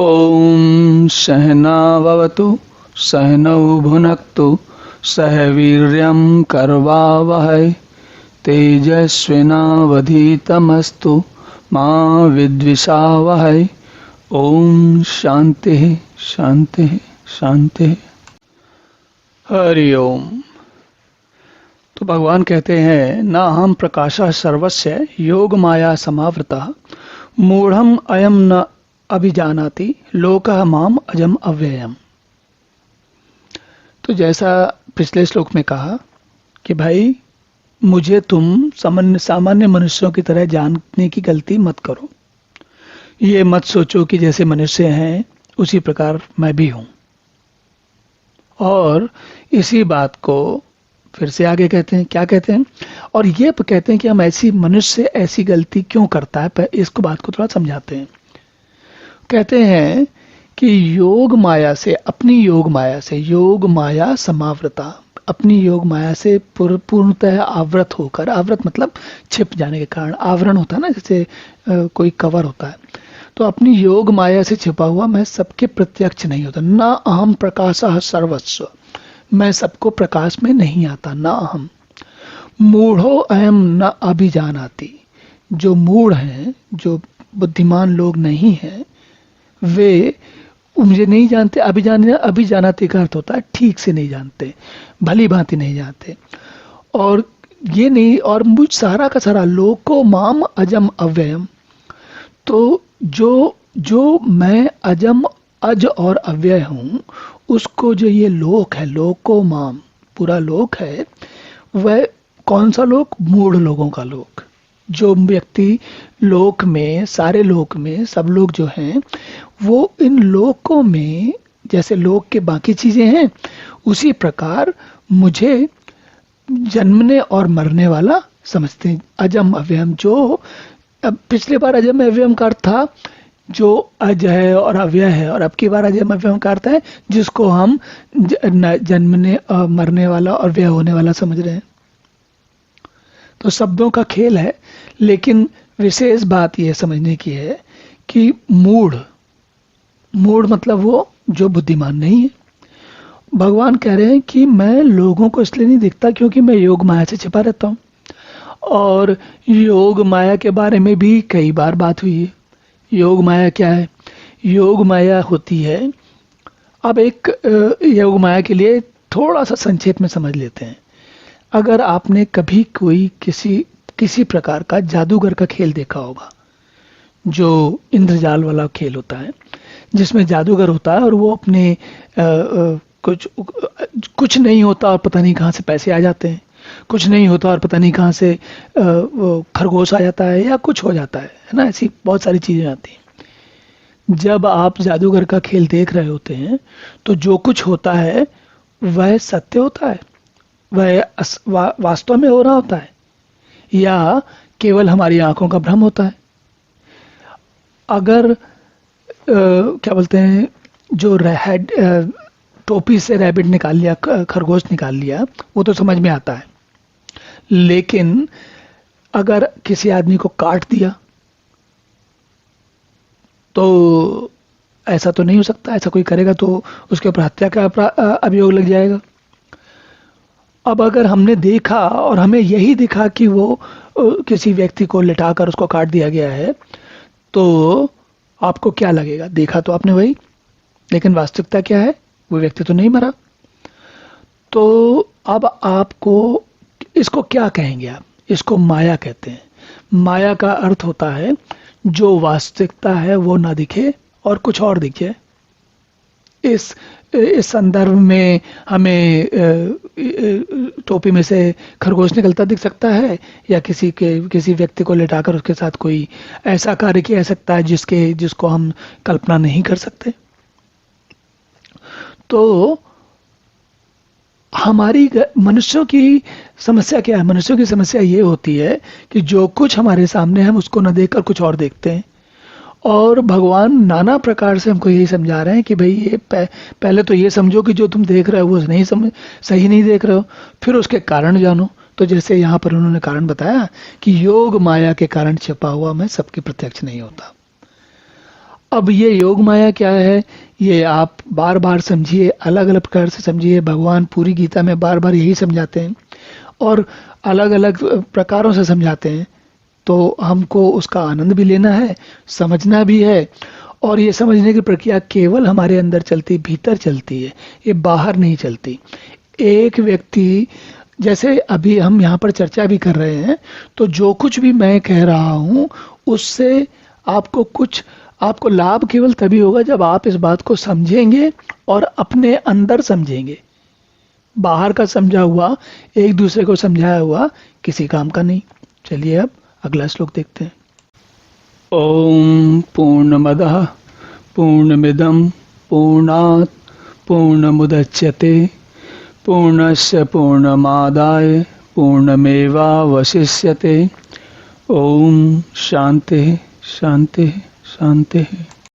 ॐ सहनाववतु सहनौ भुनक्तु सह वीर्यं करवावहै तेजस्विनावधीतमस्तु मा विद्विषावहै। ॐ शांति शांति शांति। हरि ओम। तो भगवान कहते हैं ना हम प्रकाशः सर्वस्य योग माया समावृतः मूढ़म अयम न अभिजानाति लोकः माम अजम अव्ययम। तो जैसा पिछले श्लोक में कहा कि भाई मुझे तुम सामान्य मनुष्यों की तरह जानने की गलती मत करो। ये मत सोचो कि जैसे मनुष्य हैं उसी प्रकार मैं भी हूं। और इसी बात को फिर से आगे कहते हैं, क्या कहते हैं, और ये कहते हैं कि हम ऐसी मनुष्य ऐसी गलती क्यों करता है, पर इसको बात को थोड़ा समझाते हैं। कहते हैं कि योग माया से, अपनी योग माया से, योग माया समावृता, अपनी योग माया से पूर्णतः आवृत होकर, आवृत मतलब छिप जाने के कारण, आवरण होता है ना, जैसे कोई कवर होता है, तो अपनी योग माया से छिपा हुआ मैं सबके प्रत्यक्ष नहीं होता। न अहम प्रकाशः सर्वस्व, मैं सबको प्रकाश में नहीं आता। न अहम मूढ़ो अयम न अभिजानाति, जो मूढ़ हैं, जो बुद्धिमान लोग नहीं हैं, वे मुझे नहीं जानते। अभिजानाति का अर्थ होता है ठीक से नहीं जानते, भली भांति नहीं जानते। और ये नहीं, और मुझ सारा का सारा लोको माम अजम अव्ययम, तो जो मैं अजम अज और अव्यय हूं, उसको जो ये लोक है, लोको माम पूरा लोक है, वह कौन सा लोक? मूढ़ लोगों का लोक। जो व्यक्ति लोक में, सारे लोक में सब लोग जो हैं वो इन लोकों में, जैसे लोक के बाकी चीजें हैं उसी प्रकार मुझे जन्मने और मरने वाला समझते हैं। अजम अव्ययम, जो अब पिछले बार अजम अव्ययम का अर्थ था जो अज है और अव्यय है, और अब की बार अजम अव्ययम का अर्थ है जिसको हम जन्मने और मरने वाला और व्यय होने वाला समझ रहे हैं। तो शब्दों का खेल है, लेकिन विशेष बात यह समझने की है कि मूढ़ मतलब वो जो बुद्धिमान नहीं है। भगवान कह रहे हैं कि मैं लोगों को इसलिए नहीं दिखता क्योंकि मैं योग माया से छिपा रहता हूं। और योग माया के बारे में भी कई बार बात हुई है। योग माया क्या है? योग माया होती है, अब एक योग माया के लिए थोड़ा सा संक्षेप में समझ लेते हैं। अगर आपने कभी कोई किसी प्रकार का जादूगर का खेल देखा होगा, जो इंद्रजाल वाला खेल होता है, जिसमें जादूगर होता है और वो अपने कुछ नहीं होता और पता नहीं कहाँ से पैसे आ जाते हैं, कुछ नहीं होता और पता नहीं कहाँ से खरगोश आ जाता है या कुछ हो जाता है ना, ऐसी बहुत सारी चीजें आती हैं। जब आप जादूगर का खेल देख रहे होते हैं तो जो कुछ होता है वह सत्य होता है, वह वास्तव में हो रहा होता है, या केवल हमारी आंखों का भ्रम होता है। अगर क्या बोलते हैं, जो टोपी से रैबिट निकाल लिया, खरगोश निकाल लिया, वो तो समझ में आता है। लेकिन अगर किसी आदमी को काट दिया तो ऐसा तो नहीं हो सकता। ऐसा कोई करेगा तो उसके ऊपर हत्या का अभियोग लग जाएगा। अब अगर हमने देखा और हमें यही दिखा कि वो किसी व्यक्ति को लिटाकर उसको काट दिया गया है, तो आपको क्या लगेगा? देखा तो आपने वही, लेकिन वास्तविकता क्या है? वो व्यक्ति तो नहीं मरा। तो अब आपको इसको क्या कहेंगे आप? इसको माया कहते हैं। माया का अर्थ होता है जो वास्तविकता है वो ना दिखे और कुछ और दिखे। इस संदर्भ में हमें टोपी में से खरगोश निकलता दिख सकता है, या किसी व्यक्ति को लेटाकर उसके साथ कोई ऐसा कार्य किया जा सकता है जिसको हम कल्पना नहीं कर सकते। तो हमारी मनुष्यों की समस्या क्या है? मनुष्यों की समस्या ये होती है कि जो कुछ हमारे सामने है हम उसको न देखकर कुछ और देखते हैं। और भगवान नाना प्रकार से हमको यही समझा रहे हैं कि भाई ये पहले तो ये समझो कि जो तुम देख रहे हो वो सही नहीं देख रहे हो, फिर उसके कारण जानो। तो जैसे यहाँ पर उन्होंने कारण बताया कि योग माया के कारण छिपा हुआ मैं सबके प्रत्यक्ष नहीं होता। अब ये योग माया क्या है, ये आप बार बार समझिए, अलग अलग प्रकार से समझिए। भगवान पूरी गीता में बार बार यही समझाते हैं और अलग अलग प्रकारों से समझाते हैं। तो हमको उसका आनंद भी लेना है, समझना भी है। और ये समझने की प्रक्रिया केवल हमारे अंदर चलती, भीतर चलती है, ये बाहर नहीं चलती। एक व्यक्ति, जैसे अभी हम यहाँ पर चर्चा भी कर रहे हैं, तो जो कुछ भी मैं कह रहा हूँ उससे आपको लाभ केवल तभी होगा जब आप इस बात को समझेंगे और अपने अंदर समझेंगे। बाहर का समझा हुआ, एक दूसरे को समझाया हुआ किसी काम का नहीं। चलिए अब अगला श्लोक देखते हैं। ओम पूर्णमदः पूर्णमिदं पूर्णात् पूर्णमुदच्यते पूर्णस्य पूर्णमादाय पूर्णमेवावशिष्यते। ओम शांति शांति शांति।